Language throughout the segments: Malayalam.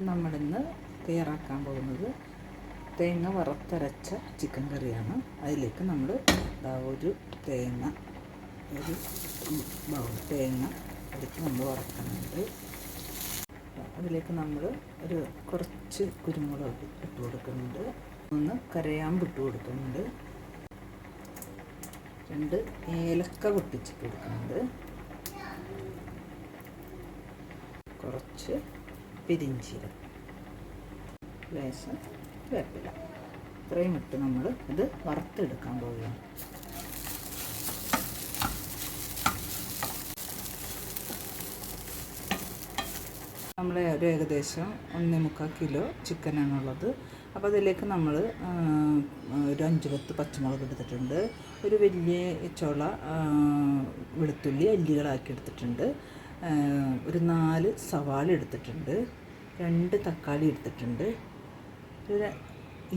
നമ്മളിന്ന് തയ്യാറാക്കാൻ പോകുന്നത് തേങ്ങ വറുത്തരച്ച ചിക്കൻ കറിയാണ്. അതിലേക്ക് നമ്മൾ ഒരു തേങ്ങ ഒരു ബൗൾ തേങ്ങ എടുത്ത് നമ്മൾ വറുക്കുന്നുണ്ട്. അതിലേക്ക് നമ്മൾ കുറച്ച് കുരുമുളക് ഇട്ട് കൊടുക്കുന്നുണ്ട്, 1 കരയാമ്പ് ഇട്ട് കൊടുക്കുന്നുണ്ട്, 2 ഏലക്ക പൊട്ടിച്ചിട്ട് കൊടുക്കുന്നുണ്ട്, കുറച്ച് പെരിഞ്ചീരകം, ലേശം വേപ്പില. ഇത്രയും ഇട്ട് നമ്മൾ ഇത് വറുത്തെടുക്കാൻ പോവുകയാണ്. നമ്മൾ ഏകദേശം 1.25 കിലോ ചിക്കനാണുള്ളത്. അപ്പോൾ അതിലേക്ക് നമ്മൾ ഒരു 5-10 പച്ചമുളക് എടുത്തിട്ടുണ്ട്, ഒരു വലിയ ചോള വെളുത്തുള്ളി അല്ലികളാക്കി എടുത്തിട്ടുണ്ട്, ഒരു 4 സവാള എടുത്തിട്ടുണ്ട്, 2 തക്കാളി എടുത്തിട്ടുണ്ട്, ഒരു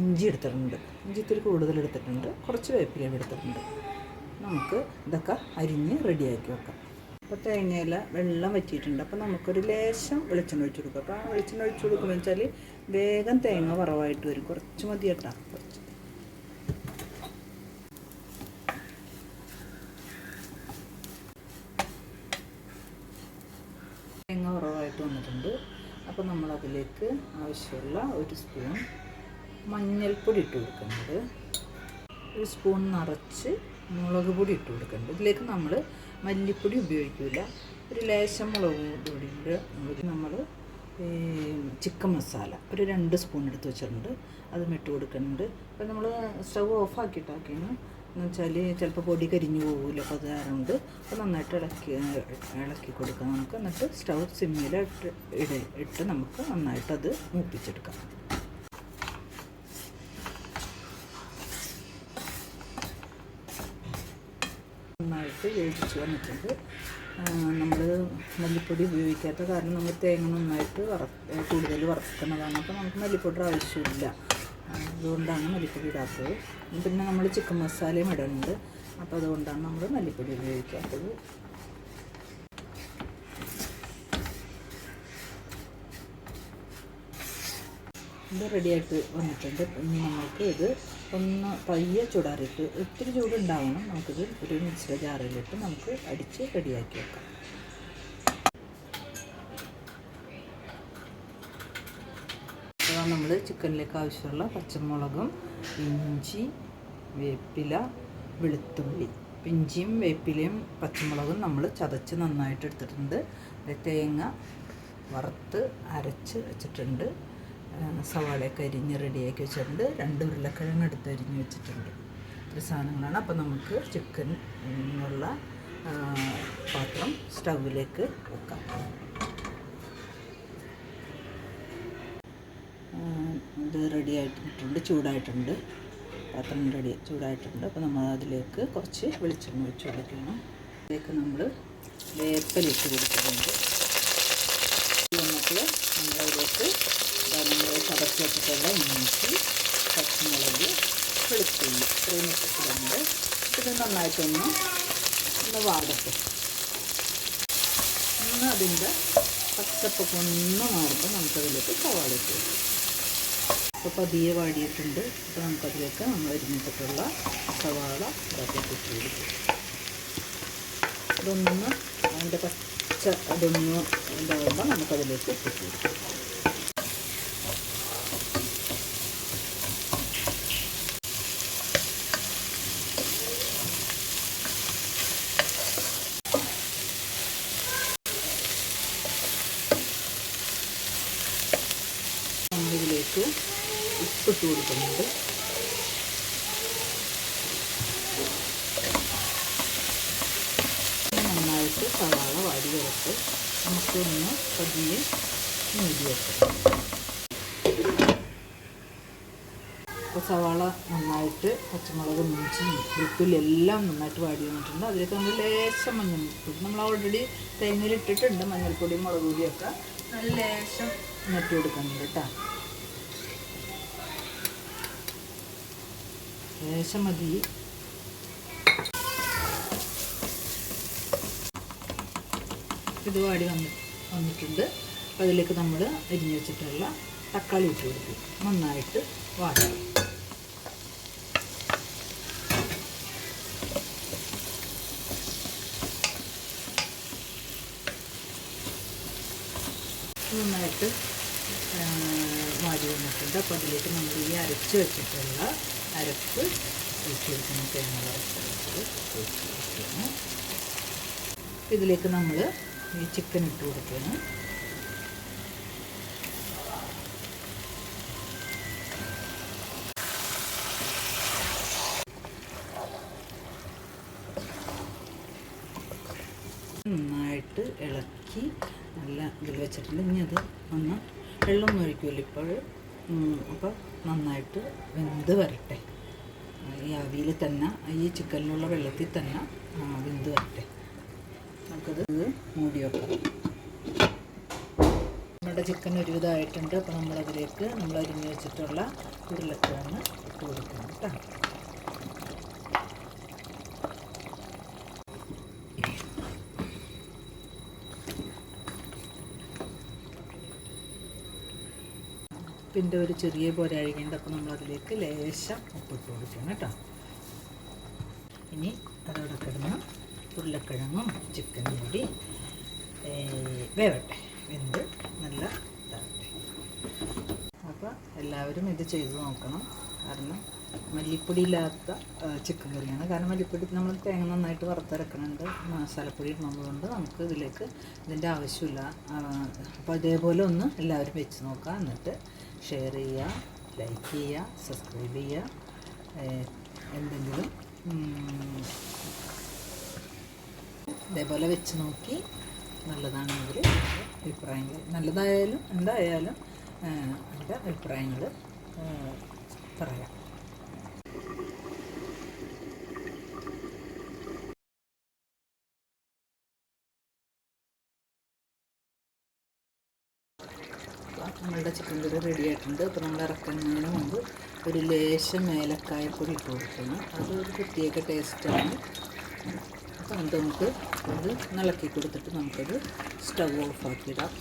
ഇഞ്ചി എടുത്തിട്ടുണ്ട്, ഇഞ്ചി ഇത്തിരി കൂടുതൽ എടുത്തിട്ടുണ്ട്, കുറച്ച് വേപ്പിലയും എടുത്തിട്ടുണ്ട്. നമുക്ക് ഇതൊക്കെ അരിഞ്ഞ് റെഡിയാക്കി വെക്കാം. അപ്പോൾ തേങ്ങയില വെള്ളം വറ്റിയിട്ടുണ്ട്. അപ്പോൾ നമുക്കൊരു ലേശം വെളിച്ചെണ്ണ ഒഴിച്ച് കൊടുക്കാം. അപ്പോൾ ആ വെളിച്ചെണ്ണ ഒഴിച്ച് കൊടുക്കുമ്പോൾ വെച്ചാൽ വേഗം തേങ്ങ വറവായിട്ട് വരും. കുറച്ച് മതി കേട്ടോ, കുറച്ച്. തേങ്ങ വറവായിട്ട് വന്നിട്ടുണ്ട്. അപ്പോൾ നമ്മളതിലേക്ക് ആവശ്യമുള്ള 1 സ്പൂൺ മഞ്ഞൾപ്പൊടി ഇട്ട് കൊടുക്കുന്നുണ്ട്, 1 സ്പൂൺ നിറച്ച് മുളക് പൊടി ഇട്ട് കൊടുക്കുന്നുണ്ട്. ഇതിലേക്ക് നമ്മൾ മല്ലിപ്പൊടി ഉപയോഗിക്കില്ല, ഒരു ലേശം മുളക് പൊടിയുണ്ട്. നമ്മൾ ചിക്കൻ മസാല ഒരു 2 സ്പൂൺ എടുത്ത് വെച്ചിട്ടുണ്ട്, അതും ഇട്ട് കൊടുക്കുന്നുണ്ട്. അപ്പോൾ നമ്മൾ സ്റ്റവ് ഓഫാക്കിയിട്ടാക്കിയെന്ന് വെച്ചാൽ ചിലപ്പോൾ പൊടി കരിഞ്ഞു പോകില്ല. അപ്പോൾ അത് കാരണമുണ്ട്. അപ്പോൾ നന്നായിട്ട് ഇളക്കി കൊടുക്കാം നമുക്ക്. എന്നിട്ട് സ്റ്റവ് സിമ്മിൽ ഇട്ട് നമുക്ക് നന്നായിട്ടത് മൂപ്പിച്ചെടുക്കാം. നന്നായിട്ട് വേവിച്ച് വന്നിട്ടുണ്ട്. നമ്മൾ മല്ലിപ്പൊടി ഉപയോഗിക്കാത്ത കാരണം നമ്മൾ തേങ്ങ നന്നായിട്ട് കൂടുതൽ വറുക്കുന്നതാണ്. അപ്പോൾ നമുക്ക് മല്ലിപ്പൊടി ആവശ്യമില്ല, അതുകൊണ്ടാണ് മല്ലിപ്പൊടി ഇടാത്തത്. പിന്നെ നമ്മൾ ചിക്കൻ മസാലയും ഇടുന്നുണ്ട്, അപ്പോൾ അതുകൊണ്ടാണ് നമ്മൾ മല്ലിപ്പൊടി ഉപയോഗിക്കാത്തത്. ഇത് റെഡിയായിട്ട് വന്നിട്ടുണ്ട്. ഇനി നമുക്ക് ഇത് ഒന്ന് പയ്യെ ചൂടാറിയിട്ട്, ഒത്തിരി ചൂടുണ്ടാവണം. നമുക്കിത് ഒരു മിക്സിയുടെ ജാറിലിട്ട് നമുക്ക് അടിച്ച് റെഡിയാക്കി വെക്കാം. അപ്പോൾ നമ്മൾ ചിക്കനിലേക്ക് ആവശ്യമുള്ള പച്ചമുളകും ഇഞ്ചി വേപ്പില വെളുത്തുള്ളി, ഇഞ്ചിയും വേപ്പിലയും പച്ചമുളകും നമ്മൾ ചതച്ച് നന്നായിട്ട് എടുത്തിട്ടുണ്ട്. തേങ്ങ വറുത്ത് അരച്ച് വെച്ചിട്ടുണ്ട്, സവാളയൊക്കെ അരിഞ്ഞ് റെഡിയാക്കി വെച്ചിട്ടുണ്ട്, 2 ഉരുളക്കിഴങ്ങ് എടുത്ത് അരിഞ്ഞ് വെച്ചിട്ടുണ്ട്. ഇത്ര സാധനങ്ങളാണ്. അപ്പോൾ നമുക്ക് ചിക്കനുള്ള പാത്രം സ്റ്റൗവിലേക്ക് വെക്കാം. ഇത് റെഡി ആയിട്ടുണ്ട്, ചൂടായിട്ടുണ്ട്, പാത്രം ചൂടായിട്ടുണ്ട്. അപ്പോൾ നമ്മൾ അതിലേക്ക് കുറച്ച് വെളിച്ചെണ്ണ ഒഴിച്ച് കൊടുക്കണം. അതിലേക്ക് നമ്മൾ വേപ്പിലിട്ട് കൊടുക്കുന്നുണ്ട്. എന്നിട്ട് നമ്മളതിലേക്ക് നമ്മൾ ചതച്ച് വെച്ചിട്ടുള്ള ഇഞ്ചി പച്ചമുളക് വെളുത്തുള്ളി ഇത്രയും ഇട്ടിട്ടുണ്ട്. ഇത് നന്നായിട്ടൊന്ന് വാടട്ടെ. അതിൻ്റെ പച്ചപ്പൊക്കെ ഒന്ന് മാറുമ്പോൾ നമുക്കതിലേക്ക് സവാള ഇട്ട് കൊടുക്കും. അപ്പോൾ പതിയെ വാടിയിട്ടുണ്ട്. അപ്പോൾ നമുക്കതിലേക്ക് നമ്മൾ അരിഞ്ഞിട്ടുള്ള സവാള ഇതൊക്കെ ഇട്ട് കൊടുക്കും. അതൊന്ന് അതിൻ്റെ അതൊന്ന് ഇതാകുമ്പോൾ നമുക്കതിലേക്ക് ഇട്ടിട്ട് കൊടുക്കും. നമ്മളിതിലേക്ക് ഉപ്പിട്ട് കൊടുക്കുന്നുണ്ട്. നന്നായിട്ട് സവാള വാടി വരട്ട് നമുക്കൊന്ന് പതിയെ മൂടി വെക്കാം. അപ്പോൾ സവാള നന്നായിട്ട് പച്ചമുളക് ഇഞ്ചി വെളുത്തുള്ളി എല്ലാം നന്നായിട്ട് വാടി വന്നിട്ടുണ്ട്. അതിലേക്ക് നമ്മൾ ലേശം മഞ്ഞൾപ്പൊടി, നമ്മൾ ഓൾറെഡി തേങ്ങയിൽ ഇട്ടിട്ടുണ്ട്, മഞ്ഞൾപ്പൊടിയും മുളക് പൊടിയൊക്കെ നല്ല ലേശം ഇട്ട് കൊടുക്കുന്നുണ്ട് കേട്ടോ. ലേശം മതി. ഇത് വാടി വന്നിട്ടുണ്ട്. അപ്പോൾ അതിലേക്ക് നമ്മൾ അരിഞ്ഞ് വെച്ചിട്ടുള്ള തക്കാളി ഇട്ട് കൊടുക്കും. നന്നായിട്ട് വാടണം. നന്നായിട്ട് വാടി വന്നിട്ടുണ്ട്. അപ്പോൾ അതിലേക്ക് നമ്മൾ ഈ അരച്ച് വെച്ചിട്ടുള്ള അരപ്പ് ഒഴിച്ച് കൊടുക്കണം. തേങ്ങ ഒഴിച്ച് കൊടുക്കണം. ഇതിലേക്ക് നമ്മൾ ഈ ചിക്കൻ ഇട്ട് കൊടുക്കണം. നന്നായിട്ട് ഇളക്കി നല്ല ഇതിൽ വെച്ചിട്ടുണ്ട്. ഇനി അത് ഒന്ന് വെള്ളം ഒഴിക്കുമല്ലോ ഇപ്പോൾ. അപ്പോൾ നന്നായിട്ട് വെന്ത് വരട്ടെ. ഈ അവിയിൽ തന്നെ, ഈ ചിക്കനിലുള്ള വെള്ളത്തിൽ തന്നെ വെന്ത് വരട്ടെ. നമുക്കത് മൂടി വെക്കാം. നമ്മുടെ ചിക്കൻ ഒരുവിധമായിട്ടുണ്ട്. അപ്പോൾ നമ്മളതിലേക്ക് നമ്മൾ അരിഞ്ഞ് വെച്ചിട്ടുള്ള ഉരുളക്കിഴങ്ങ് ഇട്ട് കൊടുക്കണം കേട്ടോ. ഉപ്പിൻ്റെ ഒരു ചെറിയ പോലെ അഴുകിയുണ്ട്. അപ്പോൾ നമ്മളതിലേക്ക് ലേശം ഉപ്പിട്ട് കൊടുക്കണം കേട്ടോ. ഇനി അതോടെ കിടന്ന് ഉരുളക്കിഴങ്ങും ചിക്കനും കൂടി വേവട്ടെ, വെന്ത് നല്ല ഇതാവട്ടെ. അപ്പോൾ എല്ലാവരും ഇത് ചെയ്ത് നോക്കണം. കാരണം മല്ലിപ്പൊടി ഇല്ലാത്ത ചിക്കൻ കറിയാണ്. കാരണം മല്ലിപ്പൊടി നമ്മൾ തേങ്ങ നന്നായിട്ട് വറുത്തരക്കണുണ്ട്, മസാലപ്പൊടി ഇടുന്നതുകൊണ്ട് നമുക്ക് ഇതിലേക്ക് ഇതിൻ്റെ ആവശ്യമില്ല. അപ്പോൾ അതേപോലെ ഒന്ന് എല്ലാവരും വെച്ച് നോക്കുക. എന്നിട്ട് ഷെയർ ചെയ്യുക, ലൈക്ക് ചെയ്യുക, സബ്സ്ക്രൈബ് ചെയ്യുക. എന്തെങ്കിലും ഇതേപോലെ വെച്ച് നോക്കി നല്ലതാണെങ്കിൽ അഭിപ്രായങ്ങൾ, നല്ലതായാലും എന്തായാലും അതിൻ്റെ അഭിപ്രായങ്ങൾ പറയാം. നമ്മളുടെ ചിക്കൻ കറി റെഡി ആയിട്ടുണ്ട്. അപ്പോൾ നമ്മൾ ഇറക്കുന്നതിന് മുമ്പ് ഒരു ലേശം ഏലക്കായപ്പൊടി ഇട്ട് കൊടുക്കണം. അതൊരു പ്രത്യേക ടേസ്റ്റാണ്. അപ്പോൾ നമുക്ക് അത് ഇളക്കി കൊടുത്തിട്ട് നമുക്കത് സ്റ്റവ് ഓഫാക്കിയിടാം.